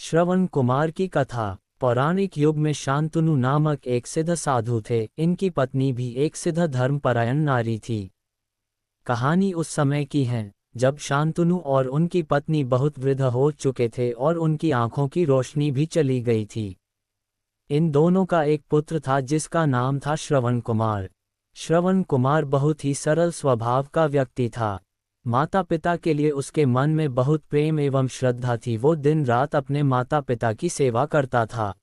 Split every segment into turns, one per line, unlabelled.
श्रवण कुमार की कथा। पौराणिक युग में शांतनु नामक एक सिद्ध साधु थे। इनकी पत्नी भी एक सिद्ध धर्मपरायण नारी थी। कहानी उस समय की है जब शांतनु और उनकी पत्नी बहुत वृद्ध हो चुके थे और उनकी आंखों की रोशनी भी चली गई थी। इन दोनों का एक पुत्र था जिसका नाम था श्रवण कुमार। श्रवण कुमार बहुत ही सरल स्वभाव का व्यक्ति था। माता पिता के लिए उसके मन में बहुत प्रेम एवं श्रद्धा थी। वो दिन रात अपने माता पिता की सेवा करता था।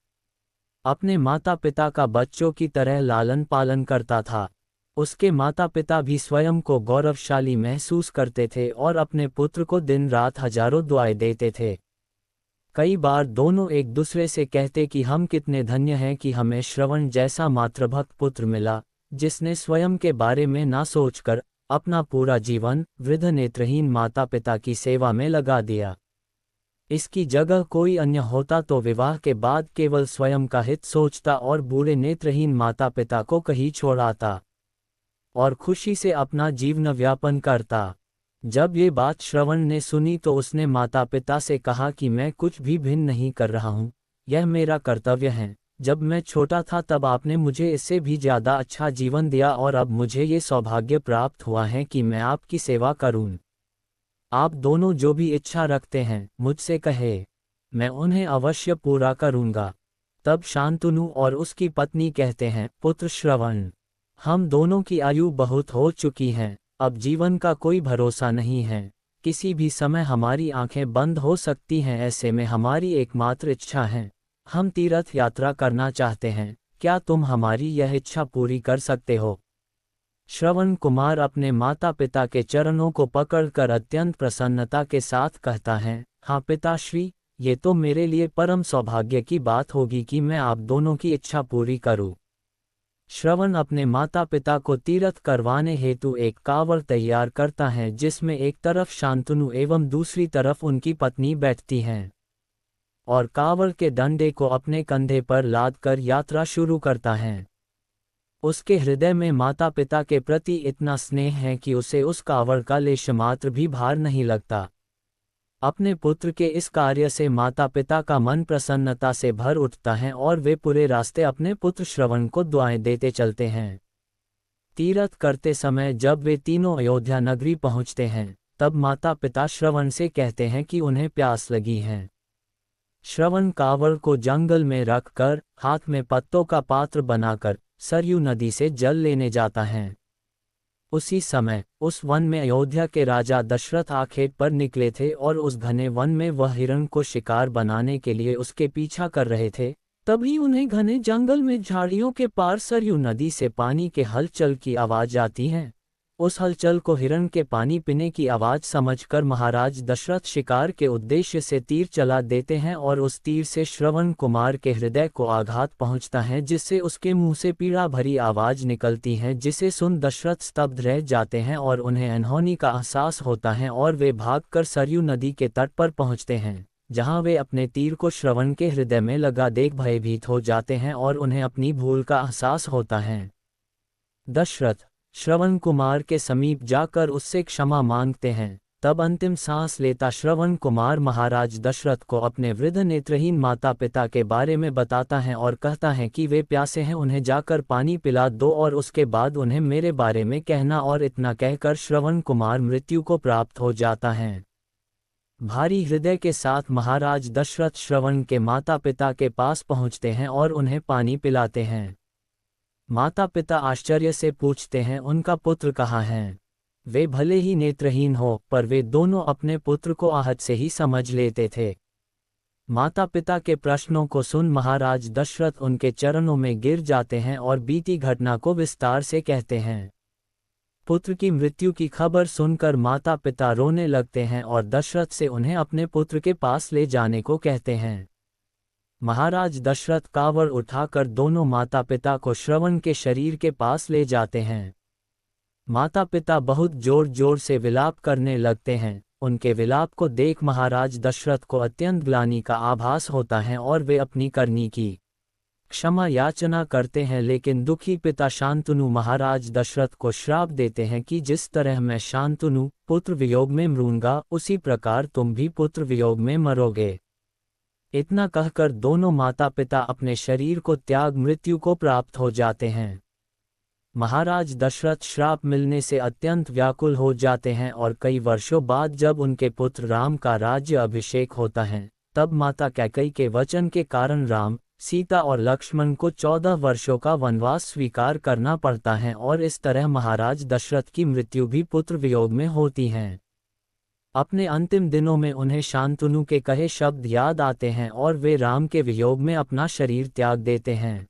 अपने माता पिता का बच्चों की तरह लालन पालन करता था। उसके माता पिता भी स्वयं को गौरवशाली महसूस करते थे और अपने पुत्र को दिन रात हजारों दुआएं देते थे। कई बार दोनों एक दूसरे से कहते कि हम कितने धन्य हैं कि हमें श्रवण जैसा मातृभक्त पुत्र मिला, जिसने स्वयं के बारे में ना सोचकर अपना पूरा जीवन वृद्ध नेत्रहीन माता पिता की सेवा में लगा दिया। इसकी जगह कोई अन्य होता तो विवाह के बाद केवल स्वयं का हित सोचता और बूढ़े नेत्रहीन माता पिता को कहीं छोड़ाता और खुशी से अपना जीवन व्यापन करता। जब ये बात श्रवण ने सुनी तो उसने माता पिता से कहा कि मैं कुछ भी भिन्न नहीं कर रहा हूँ, यह मेरा कर्तव्य है। जब मैं छोटा था तब आपने मुझे इससे भी ज़्यादा अच्छा जीवन दिया और अब मुझे ये सौभाग्य प्राप्त हुआ है कि मैं आपकी सेवा करूं। आप दोनों जो भी इच्छा रखते हैं मुझसे कहे, मैं उन्हें अवश्य पूरा करूंगा। तब शांतनु और उसकी पत्नी कहते हैं, पुत्र श्रवण, हम दोनों की आयु बहुत हो चुकी है, अब जीवन का कोई भरोसा नहीं है। किसी भी समय हमारी आंखें बंद हो सकती हैं। ऐसे में हमारी एकमात्र इच्छा है, हम तीर्थ यात्रा करना चाहते हैं। क्या तुम हमारी यह इच्छा पूरी कर सकते हो? श्रवण कुमार अपने माता पिता के चरणों को पकड़कर अत्यंत प्रसन्नता के साथ कहता है, हाँ पिताश्री, ये तो मेरे लिए परम सौभाग्य की बात होगी कि मैं आप दोनों की इच्छा पूरी करूं। श्रवण अपने माता पिता को तीर्थ करवाने हेतु एक कांवड़ तैयार करता है जिसमें एक तरफ शांतनु एवं दूसरी तरफ उनकी पत्नी बैठती हैं और कांवड़ के डंडे को अपने कंधे पर लादकर यात्रा शुरू करता है। उसके हृदय में माता पिता के प्रति इतना स्नेह है कि उसे उस कांवड़ का लेशमात्र भी भार नहीं लगता। अपने पुत्र के इस कार्य से माता पिता का मन प्रसन्नता से भर उठता है और वे पूरे रास्ते अपने पुत्र श्रवण को दुआएं देते चलते हैं। तीर्थ करते समय जब वे तीनों अयोध्या नगरी पहुंचते हैं तब माता पिता श्रवण से कहते हैं कि उन्हें प्यास लगी है। श्रवण कांवड़ को जंगल में रखकर हाथ में पत्तों का पात्र बनाकर सरयू नदी से जल लेने जाता है। उसी समय उस वन में अयोध्या के राजा दशरथ आखेट पर निकले थे और उस घने वन में वह हिरण को शिकार बनाने के लिए उसके पीछा कर रहे थे। तभी उन्हें घने जंगल में झाड़ियों के पार सरयू नदी से पानी के हलचल की आवाज आती है। उस हलचल को हिरण के पानी पीने की आवाज समझकर महाराज दशरथ शिकार के उद्देश्य से तीर चला देते हैं और उस तीर से श्रवण कुमार के हृदय को आघात पहुंचता है, जिससे उसके मुंह से पीड़ा भरी आवाज निकलती है, जिसे सुन दशरथ स्तब्ध रह जाते हैं और उन्हें अनहोनी का एहसास होता है और वे भागकर सरयू नदी के तट पर पहुंचते हैं, जहां वे अपने तीर को श्रवण के हृदय में लगा देख भयभीत हो जाते हैं और उन्हें अपनी भूल का एहसास होता है। दशरथ श्रवण कुमार के समीप जाकर उससे क्षमा मांगते हैं। तब अंतिम सांस लेता श्रवण कुमार महाराज दशरथ को अपने वृद्ध नेत्रहीन माता पिता के बारे में बताता है और कहता है कि वे प्यासे हैं, उन्हें जाकर पानी पिला दो और उसके बाद उन्हें मेरे बारे में कहना। और इतना कहकर श्रवण कुमार मृत्यु को प्राप्त हो जाता है। भारी हृदय के साथ महाराज दशरथ श्रवण के माता पिता के पास पहुंचते हैं और उन्हें पानी पिलाते हैं। माता पिता आश्चर्य से पूछते हैं, उनका पुत्र कहाँ है? वे भले ही नेत्रहीन हो पर वे दोनों अपने पुत्र को आहत से ही समझ लेते थे। माता पिता के प्रश्नों को सुन महाराज दशरथ उनके चरणों में गिर जाते हैं और बीती घटना को विस्तार से कहते हैं। पुत्र की मृत्यु की खबर सुनकर माता पिता रोने लगते हैं और दशरथ से उन्हें अपने पुत्र के पास ले जाने को कहते हैं। महाराज दशरथ कांवड़ उठाकर दोनों माता पिता को श्रवण के शरीर के पास ले जाते हैं। माता पिता बहुत जोर जोर से विलाप करने लगते हैं। उनके विलाप को देख महाराज दशरथ को अत्यंत ग्लानि का आभास होता है और वे अपनी करनी की क्षमा याचना करते हैं। लेकिन दुखी पिता शांतनु महाराज दशरथ को श्राप देते हैं कि जिस तरह मैं शांतनु पुत्र वियोग में मरूंगा, उसी प्रकार तुम भी पुत्र वियोग में मरोगे। इतना कहकर दोनों माता पिता अपने शरीर को त्याग मृत्यु को प्राप्त हो जाते हैं। महाराज दशरथ श्राप मिलने से अत्यंत व्याकुल हो जाते हैं और कई वर्षों बाद जब उनके पुत्र राम का राज्य अभिषेक होता है, तब माता कैकेयी के वचन के कारण राम, सीता और लक्ष्मण को 14 वर्षों का वनवास स्वीकार करना पड़ता है और इस तरह महाराज दशरथ की मृत्यु भी पुत्र वियोग में होती है। अपने अंतिम दिनों में उन्हें शांतनु के कहे शब्द याद आते हैं और वे राम के वियोग में अपना शरीर त्याग देते हैं।